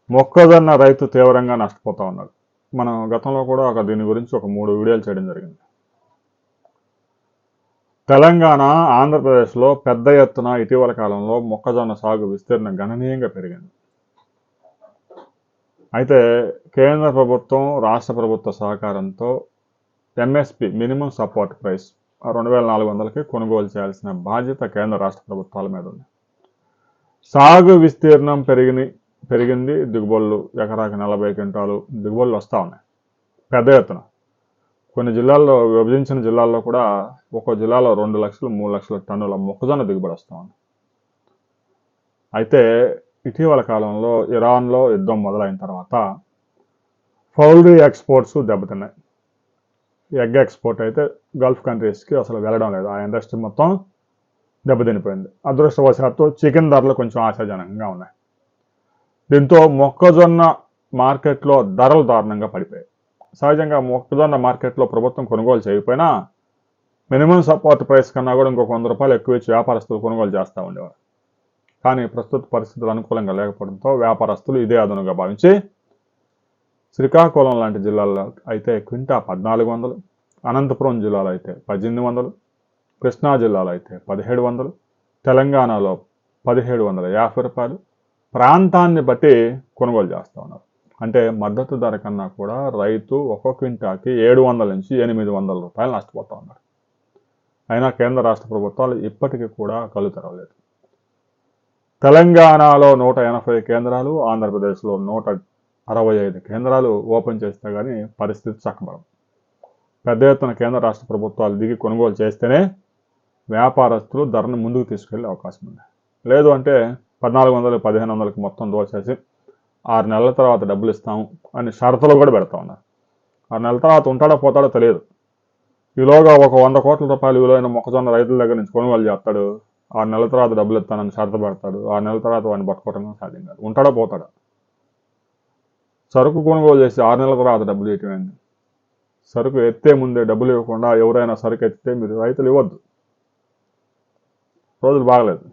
మొక్కజొన్న రైతు తీవ్రంగా నష్టపోతా ఉన్నాడు. మనం గతంలో కూడా దీని గురించి ఒక 3 వీడియోలు చేయడం జరిగింది. తెలంగాణ, ఆంధ్రప్రదేశ్లో పెద్ద ఎత్తున ఇటీవల కాలంలో మొక్కజొన్న సాగు విస్తీర్ణం గణనీయంగా పెరిగింది. అయితే కేంద్ర ప్రభుత్వం, రాష్ట్ర ప్రభుత్వ సహకారంతో ఎంఎస్పి మినిమం సపోర్ట్ ప్రైస్ 2400కి కొనుగోలు చేయాల్సిన బాధ్యత కేంద్ర రాష్ట్ర ప్రభుత్వాల మీద ఉంది. సాగు విస్తీర్ణం పెరిగింది. దిగుబడులు ఎకరాకి 40 క్వింటాలు దిగుబడులు వస్తూ ఉన్నాయి పెద్ద ఎత్తున. కొన్ని జిల్లాల్లో, విభజించిన జిల్లాల్లో కూడా ఒక్కో జిల్లాలో 2 లక్షలు 3 లక్షల టన్నుల మొక్కజొన్న దిగుబడి వస్తూ ఉంది. అయితే ఇటీవల కాలంలో ఇరాన్లో యుద్ధం మొదలైన తర్వాత పౌల్ట్రీ ఎక్స్పోర్ట్స్ దెబ్బతిన్నాయి. ఎగ్ ఎక్స్పోర్ట్ అయితే గల్ఫ్ కంట్రీస్కి అసలు వెళ్ళడం లేదు. ఆ ఇండస్ట్రీ మొత్తం దెబ్బతినిపోయింది. అదృష్టవశాత్తు చికెన్ ధరలు కొంచెం ఆశాజనకంగా ఉన్నాయి. దీంతో మొక్కజొన్న మార్కెట్లో ధరలు దారుణంగా పడిపోయాయి. సహజంగా మొక్కజొన్న మార్కెట్లో ప్రభుత్వం కొనుగోలు చేయకపోయినా మినిమం సపోర్ట్ ప్రైస్ కన్నా కూడా ఇంకొక 100 రూపాయలు ఎక్కువ ఇచ్చి వ్యాపారస్తులు కొనుగోలు చేస్తూ ఉండేవారు. కానీ ప్రస్తుత పరిస్థితులు అనుకూలంగా లేకపోవడంతో వ్యాపారస్తులు ఇదే అదనుగా భావించి శ్రీకాకుళం లాంటి జిల్లాల్లో అయితే క్వింటా 1400, అనంతపురం జిల్లాలో అయితే 1800, కృష్ణా జిల్లాలో అయితే 1700, తెలంగాణలో 1750 రూపాయలు ప్రాంతాన్ని బట్టి కొనుగోలు చేస్తూ ఉన్నారు. అంటే మద్దతు ధర కన్నా కూడా రైతు ఒక్కో క్వింటాకి 700 నుంచి 800 రూపాయలు నష్టపోతూ ఉన్నారు. అయినా కేంద్ర రాష్ట్ర ప్రభుత్వాలు ఇప్పటికీ కూడా కళ్ళు తెరవలేదు. తెలంగాణలో 180 కేంద్రాలు, ఆంధ్రప్రదేశ్లో 165 కేంద్రాలు ఓపెన్ చేస్తే కానీ పరిస్థితి చక్కబడదు. పెద్ద ఎత్తున కేంద్ర రాష్ట్ర ప్రభుత్వాలు దిగి కొనుగోలు చేస్తేనే వ్యాపారస్తులు ధరను ముందుకు తీసుకెళ్లే అవకాశం ఉంది. లేదు అంటే 1400, 1500కి మొత్తం దోచేసి 6 నెలల తర్వాత డబ్బులు ఇస్తాము అని షరతులు కూడా పెడతా ఉన్నారు. 6 నెలల తర్వాత ఉంటాడో పోతాడో తెలియదు. ఈలోగా ఒక 100 కోట్ల రూపాయలు విలువైన మొక్కజొన్న రైతుల దగ్గర నుంచి కొనుగోలు చేస్తాడు. 6 నెలల తర్వాత డబ్బులు ఇస్తానని షరతు పెడతాడు. 6 నెలల తర్వాత వాడిని పట్టుకోవడం సాధ్యం కాదు. ఉంటాడో పోతాడా? సరుకు కొనుగోలు చేసి 6 నెలల తర్వాత డబ్బులు ఇవ్వటమేంది? సరుకు ఎత్తే ముందే డబ్బులు ఇవ్వకుండా ఎవరైనా సరుకు ఎత్తితే మీరు రైతులు ఇవ్వద్దు. రోజులు బాగలేదు.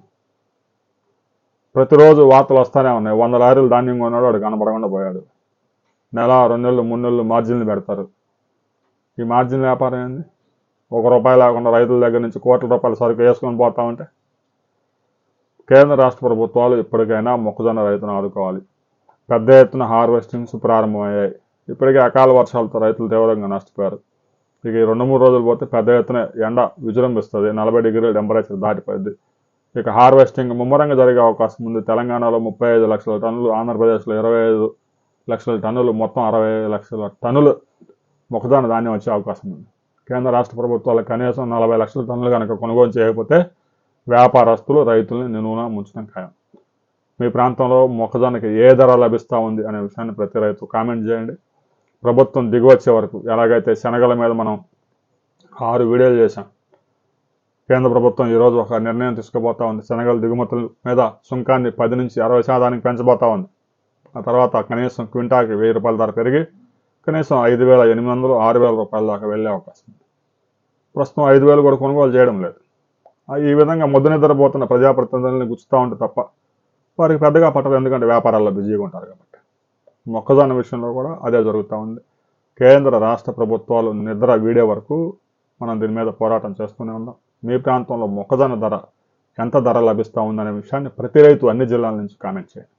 ప్రతిరోజు వార్తలు వస్తూనే ఉన్నాయి. 100 లారీలు ధాన్యం కొన్నాడు, వాడు కనపడకుండా పోయాడు. నెల, 2 నెలలు, 3 నెలలు మార్జిన్లు పెడతారు. ఈ మార్జిన్ వ్యాపారం ఏంది? ₹1 లేకుండా రైతుల దగ్గర నుంచి కోట్ల రూపాయల సరుకు వేసుకొని పోతా ఉంటే కేంద్ర రాష్ట్ర ప్రభుత్వాలు ఇప్పటికైనా మొక్కజొన్న రైతును ఆదుకోవాలి. పెద్ద ఎత్తున హార్వెస్టింగ్స్ ప్రారంభమయ్యాయి. ఇప్పటికే అకాల వర్షాలతో రైతులు తీవ్రంగా నష్టపోయారు. ఇక 2-3 రోజులు పోతే పెద్ద ఎత్తున ఎండ విజృంభిస్తుంది. 40 డిగ్రీల టెంపరేచర్ దాటిపోయింది. ఇక హార్వెస్టింగ్ ముమ్మరంగా జరిగే అవకాశం ఉంది. తెలంగాణలో 35 లక్షల టన్నులు, ఆంధ్రప్రదేశ్లో 25 లక్షల టన్నులు, మొత్తం 60 లక్షల టన్నులు మొక్కజొన్న ధాన్యం వచ్చే అవకాశం ఉంది. కేంద్ర రాష్ట్ర ప్రభుత్వాలు కనీసం 40 లక్షల టన్నులు కనుక కొనుగోలు చేయకపోతే వ్యాపారస్తులు రైతుల్ని నిలువున ముంచడం ఖాయం. మీ ప్రాంతంలో మొక్కజొన్నకి ఏ ధర లభిస్తూ ఉంది అనే విషయాన్ని ప్రతి రైతు కామెంట్ చేయండి. ప్రభుత్వం దిగువచ్చే వరకు, ఎలాగైతే శనగల మీద మనం 6 వీడియోలు చేశాం, కేంద్ర ప్రభుత్వం ఈరోజు ఒక నిర్ణయం తీసుకుపోతా ఉంది. శనగల దిగుమతుల మీద సుంకాన్ని 10 నుంచి 60% పెంచబోతా ఉంది. ఆ తర్వాత కనీసం క్వింటాకి 1000 రూపాయల ధర పెరిగి కనీసం 5800, 6000 రూపాయల దాకా వెళ్ళే అవకాశం ఉంది. ప్రస్తుతం 5000 కూడా కొనుగోలు చేయడం లేదు. ఈ విధంగా మొద్దు నిద్రపోతున్న ప్రజాప్రతినిధులను గుచ్చుతూ ఉంటే తప్ప వారికి పెద్దగా పట్టదు. ఎందుకంటే వ్యాపారాల్లో బిజీగా ఉంటారు కాబట్టి. మొక్కజొన్న విషయంలో కూడా అదే జరుగుతూ ఉంది. కేంద్ర రాష్ట్ర ప్రభుత్వాలు నిద్ర వీడే వరకు మనం దీని మీద పోరాటం చేస్తూనే ఉన్నాం. మీ ప్రాంతంలో మొక్కజొన్న ధర ఎంత ధర లభిస్తూ ఉందనే విషయాన్ని ప్రతి రైతు అన్ని జిల్లాల నుంచి కామెంట్ చేయండి.